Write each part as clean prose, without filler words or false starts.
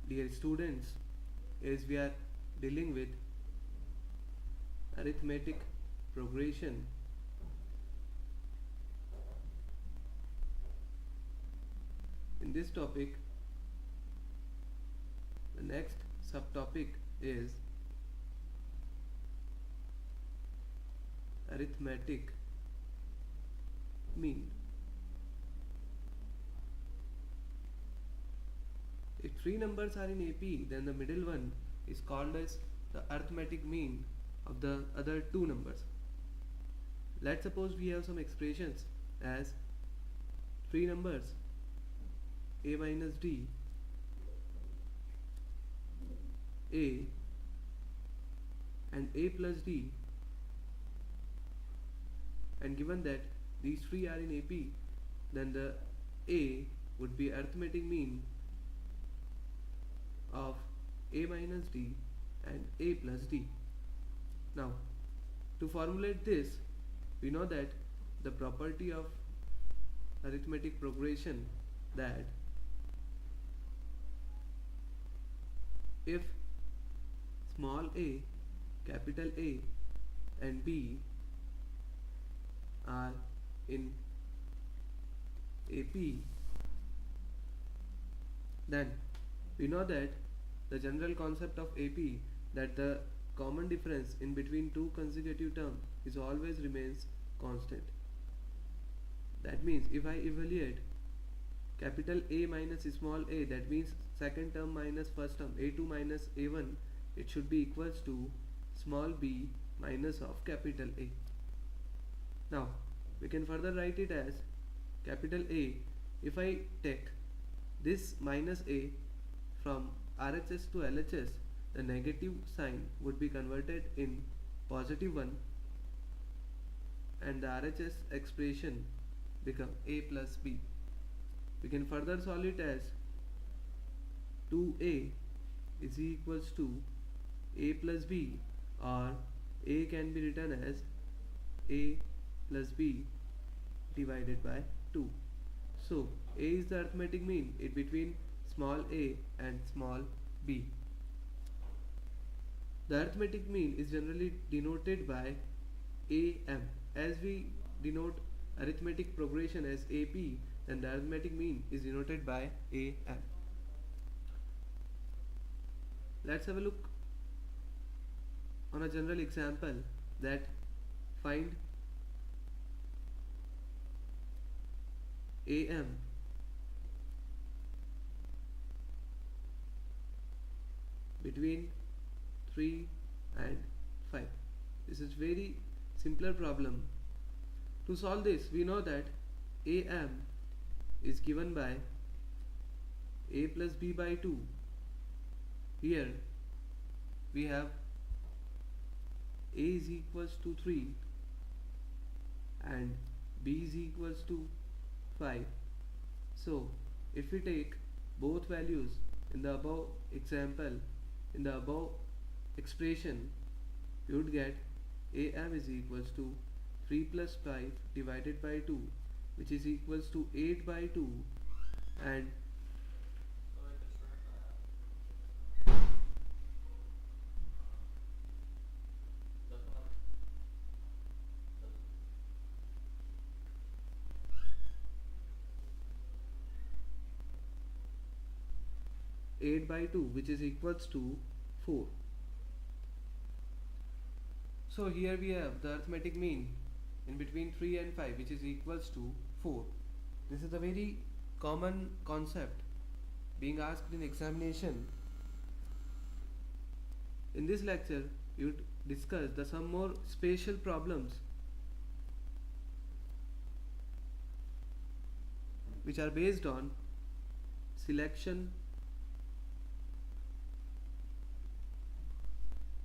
Dear students, as we are dealing with arithmetic progression, in this topic, the next subtopic is arithmetic mean. If three numbers are in AP, then the middle one is called as the arithmetic mean of the other two numbers. Let's suppose we have some expressions as three numbers a minus d, a, and a plus d, and given that these three are in AP, then the a would be arithmetic mean of a minus d and a plus d. Now, to formulate this, we know that the property of arithmetic progression, that if small a, capital A and B are in AP, then we know that the general concept of AP, that the common difference in between two consecutive terms is always remains constant. That means if I evaluate capital A minus small a, that means second term minus first term, A2 minus A1, it should be equals to small b minus of capital A. Now we can further write it as capital A. If I take this minus a from RHS to LHS, the negative sign would be converted in positive one and the RHS expression become a plus b. We can further solve it as 2a is equals to a plus b, or a can be written as a plus b divided by 2. So a is the arithmetic mean in between small a and small b. The arithmetic mean is generally denoted by AM. As we denote arithmetic progression as AP, then the arithmetic mean is denoted by AM. Let's have a look on a general example, that find AM between 3 and 5. This is very simpler problem. To solve this, we know that AM is given by a plus b by 2. Here we have a is equals to 3 and b is equals to 5. So if we take both values in the above example, in the above expression, you would get AM is equals to 3 plus 5 divided by 2, which is equals to 8 by 2, and 8 by 2, which is equals to 4. So here we have the arithmetic mean in between 3 and 5, which is equals to 4. This is a very common concept being asked in examination. In this lecture, we would discuss some more special problems which are based on selection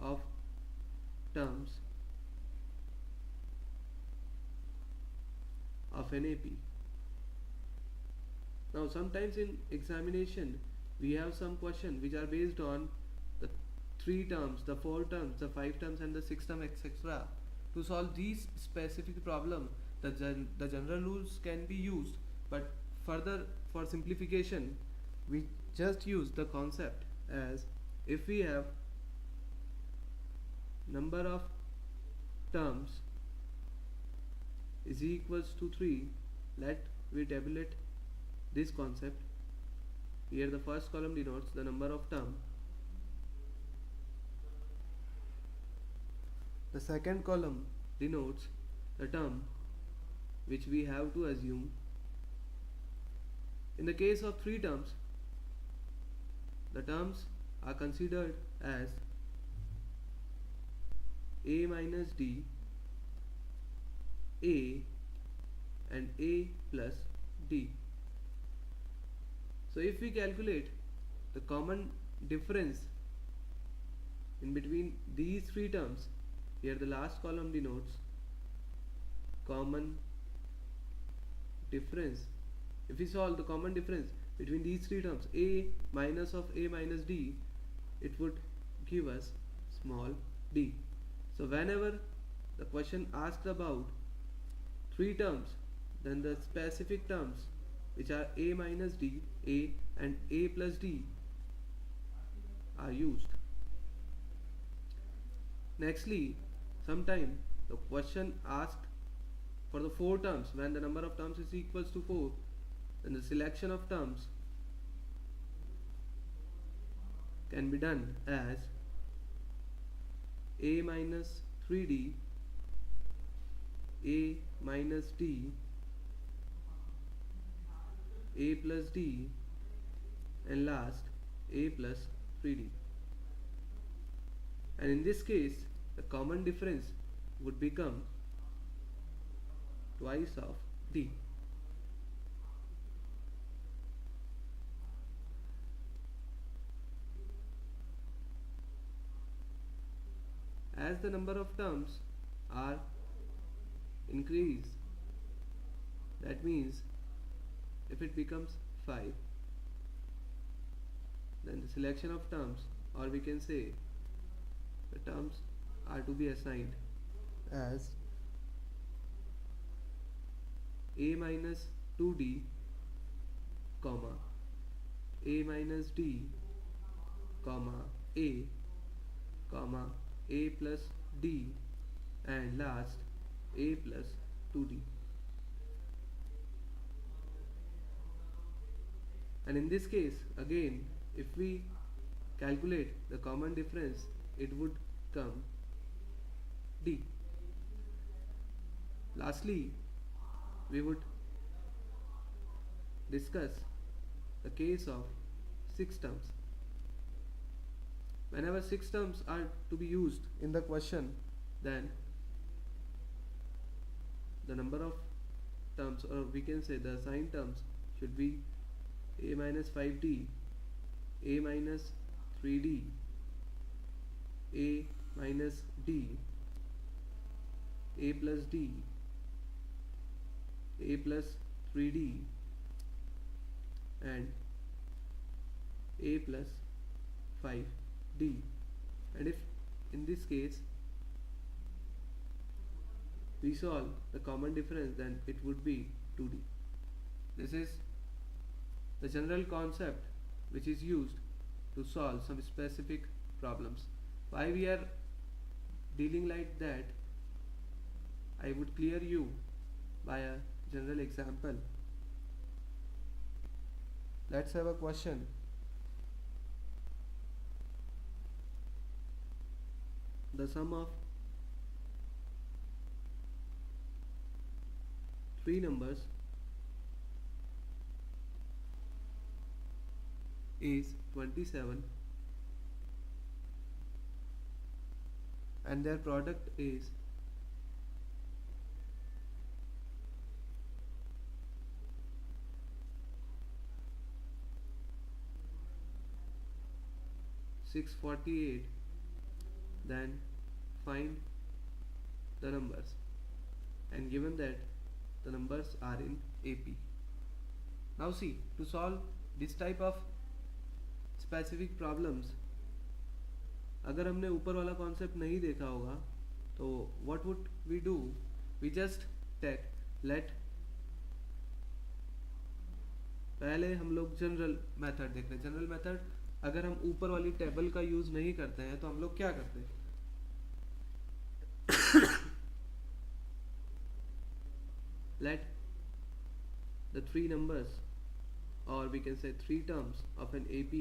of terms of an AP. Now sometimes in examination we have some questions which are based on the 3 terms, the 4 terms, the 5 terms and the 6 term, etc. To solve these specific problem, the general rules can be used, but further for simplification we just use the concept as if we have number of terms is equals to 3, let we tabulate this concept. Here the first column denotes the number of term, the second column denotes the term which we have to assume. In the case of 3 terms, the terms are considered as a minus d, a, and a plus d. So if we calculate the common difference in between these 3 terms, here the last column denotes common difference. If we solve the common difference between these 3 terms, a minus of a minus d, it would give us small d. So whenever the question asks about 3 terms, then the specific terms which are a minus d, a, and a plus d are used. Nextly, sometime the question asked for the 4 terms. When the number of terms is equals to 4, then the selection of terms can be done as a minus 3d, a minus d, a plus d, and last a plus 3d. And in this case, the common difference would become twice of d. As the number of terms are increased, that means if it becomes 5, then the selection of terms, or we can say the terms, are to be assigned as a minus 2d, comma, a minus d, comma, a, comma, a plus d, and last a plus 2d. And in this case, again, if we calculate the common difference, it would come d. Lastly, we would discuss the case of 6 terms. Whenever 6 terms are to be used in the question, then the number of terms, or we can say the assigned terms, should be a minus 5d, a minus 3d, a minus d, a plus d, a plus 3d, and a plus 5d. And if in this case we solve the common difference, then it would be 2d. This is the general concept which is used to solve some specific problems. Why we are dealing like that, I would clear you by a general example. Let's have a question. The sum of 3 numbers is 27 and their product is 648, then find the numbers, and given that the numbers are in AP. Now see, to solve this type of specific problems, अगर हमने ऊपर वाला concept नहीं देखा होगा तो what would we do? We just take let, पहले हम लोग जनरल मेथड देख रहे हैं. जनरल मेथड अगर हम ऊपर वाली टेबल का यूज नहीं करते हैं तो हम लोग क्या करते हैं? Let the three numbers, or we can say three terms of an AP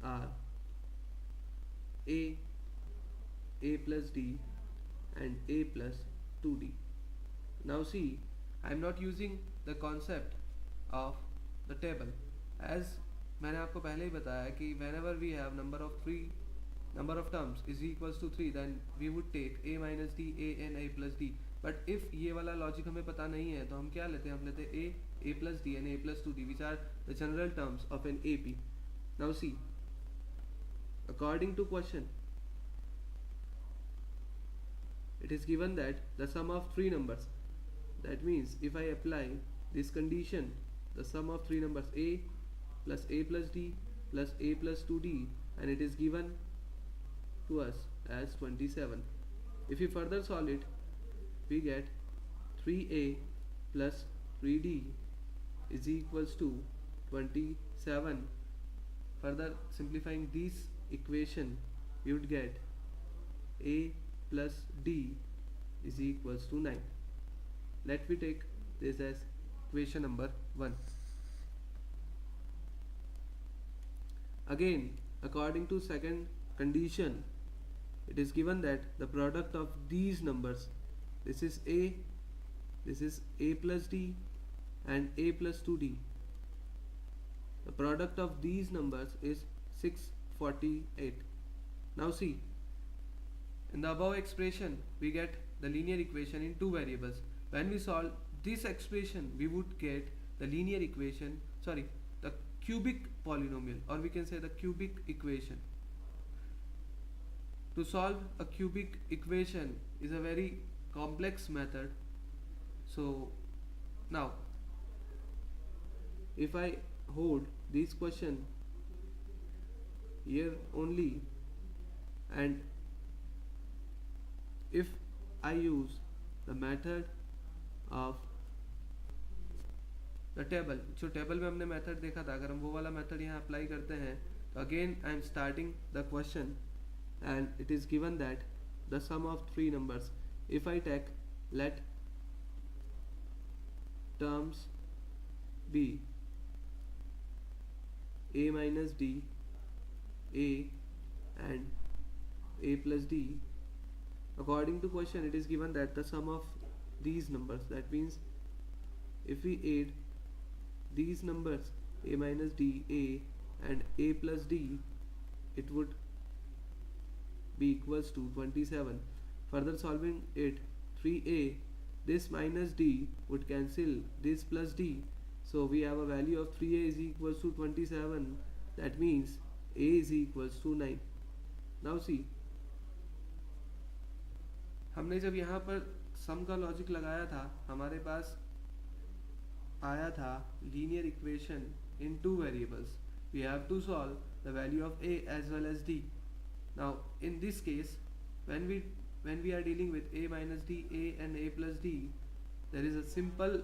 are A, A plus D and A plus 2D. Now see, I am not using the concept of the table, as मैंने आपको पहले ही बताया कि whenever we have number of terms is equals to 3, then we would take A minus D, A and A plus D. But if ये वाला logic हमें पता नहीं है तो हम क्या लेते हैं? हम लेते हैं A plus D and A plus 2D, which are the general terms of an AP. Now see, according to question, it is given that the sum of three numbers, that means if I apply this condition, the sum of three numbers A plus A plus D plus A plus 2D, and it is given to us as 27. If we further solve it, we get 3A plus 3D is equals to 27. Further simplifying this equation, we would get A plus D is equals to 9. Let me take this as equation number 1. Again, according to second condition, it is given that the product of these numbers, this is A plus D and A plus 2D. The product of these numbers is 648. Now see, in the above expression, we get the linear equation in two variables. When we solve this expression, we would get the linear equation, the cubic polynomial, or we can say the cubic equation. To solve a cubic equation is a very complex method. So now, if I hold this question here only, and if I use the method of the table, जो table में हमने method देखा था, अगर हम वो वाला method यहाँ अप्लाई करते हैं तो again I am starting the question and it is given that the sum of three numbers, if I take, let terms be A minus D, A and A plus D. According to question, it is given that the sum of these numbers, that means if we add these numbers A minus D, A and A plus D, it would be equals to 27. Further solving it, 3A, this minus D would cancel this plus D, so we have a value of 3A is equals to 27. That means A is equals to 9. Now see, हमने जब यहाँ पर सम का logic लगाया था, हमारे पास आया था linear equation in two variables. We have to solve the value of A as well as D. Now in this case, when we are dealing with A minus D, A and A plus D, there is a simple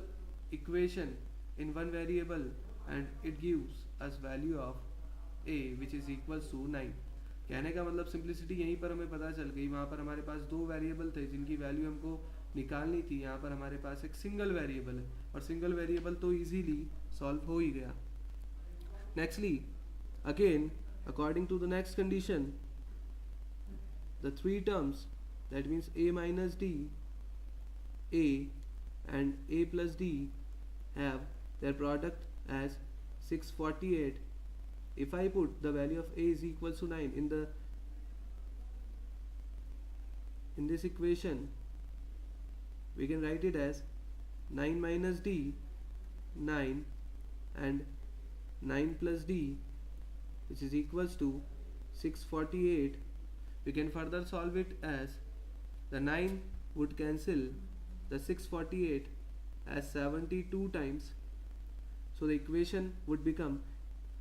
equation in one variable and it gives us value of A which is equals to 9. कहने का मतलब simplicity यहीं पर हमें पता चल गई. वहाँ पर हमारे पास दो वेरिएबल थे जिनकी वैल्यू हमको निकालनी थी. यहाँ पर हमारे पास एक सिंगल वेरिएबल है और सिंगल वेरिएबल तो इजीली सॉल्व हो ही गया. Nextly, again according to the next condition, the three terms, that means A minus D, A and A plus D, have their product as 648. If I put the value of A is equals to 9 in this equation, we can write it as 9 minus D, 9, and 9 plus D, which is equals to 648. We can further solve it as the 9 would cancel the 648 as 72 times, so the equation would become,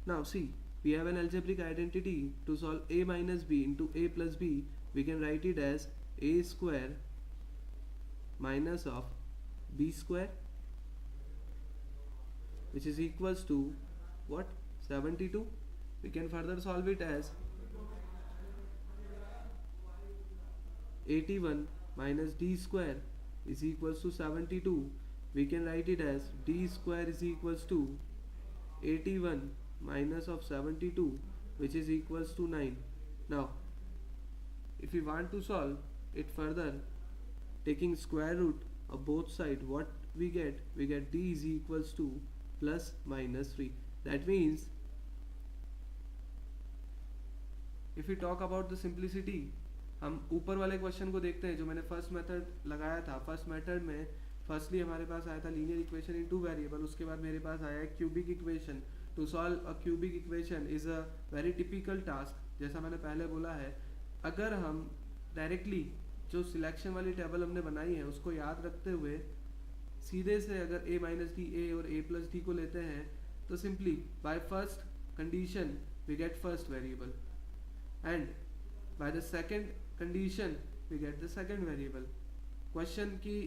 now see, we have an algebraic identity. To solve A minus B into A plus B, we can write it as A square minus of B square, which is equals to what? 72. We can further solve it as 81 minus d square is equals to 72. We can write it as d square is equals to 81 minus of 72, which is equals to 9. Now if we want to solve it further, taking square root of both sides, what we get d is equals to plus minus 3. That means if we talk about the simplicity, हम ऊपर वाले question को देखते हैं जो मैंने first method लगाया था. फर्स्ट मेथड में फर्स्टली हमारे पास आया था linear equation in two variable. उसके बाद मेरे पास आया है cubic equation. To solve a cubic equation is a very typical task. जैसा मैंने पहले बोला है, अगर हम डायरेक्टली जो सिलेक्शन वाली टेबल हमने बनाई है उसको याद रखते हुए सीधे से अगर a माइनस डी ए और a प्लस डी को लेते हैं तो simply by first condition we get first variable and by the second condition we get the second variable. Question की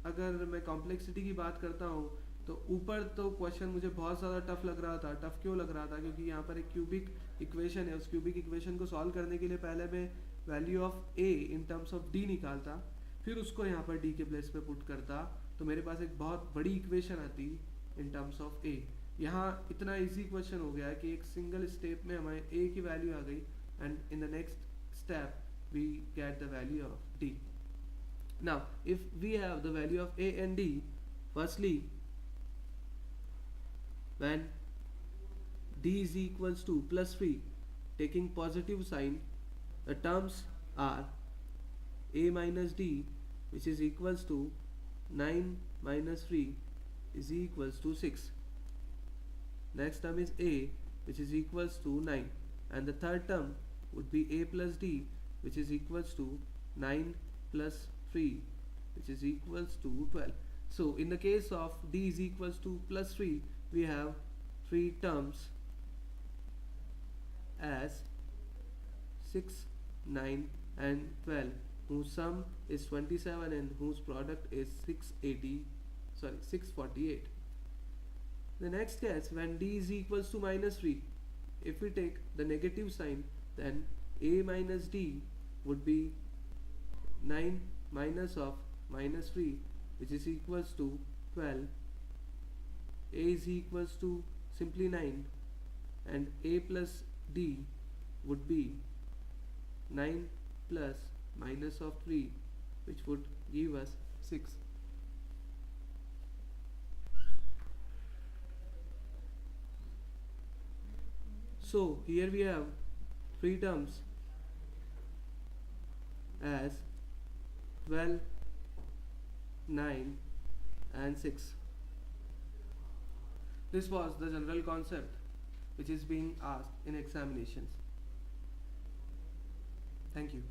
अगर मैं कॉम्प्लेक्सिटी की बात करता हूँ तो ऊपर तो क्वेश्चन मुझे बहुत ज़्यादा टफ लग रहा था. टफ क्यों लग रहा था? क्योंकि यहाँ पर एक क्यूबिक इक्वेशन है. उस क्यूबिक इक्वेशन को सॉल्व करने के लिए पहले मैं value of a in terms of d निकालता, फिर उसको यहाँ पर d के प्लेस पे पुट करता, तो मेरे पास एक बहुत बड़ी इक्वेशन आती इन टर्म्स ऑफ a. यहाँ इतना इजी क्वेश्चन हो गया है कि एक सिंगल स्टेप में हमारे a की वैल्यू आ गई and in the next step we get the value of d. Now if we have the value of a and d, firstly when d is equals to plus 3, taking positive sign, the terms are a minus d, which is equals to 9 minus 3 is equals to 6. Next term is a, which is equals to 9, and the third term would be a plus d, which is equals to 9 plus 3, which is equals to 12. So in the case of d is equals to plus 3, we have three terms as 6, 9 and 12, whose sum is 27 and whose product is 648. The next case, when d is equals to minus 3, if we take the negative sign, then a minus d would be 9 minus of minus 3, which is equals to 12. A is equals to simply 9 and a plus d would be 9 plus minus of 3, which would give us 6. So here we have three terms as 12, 9 and 6. This was the general concept which is being asked in examinations. Thank you.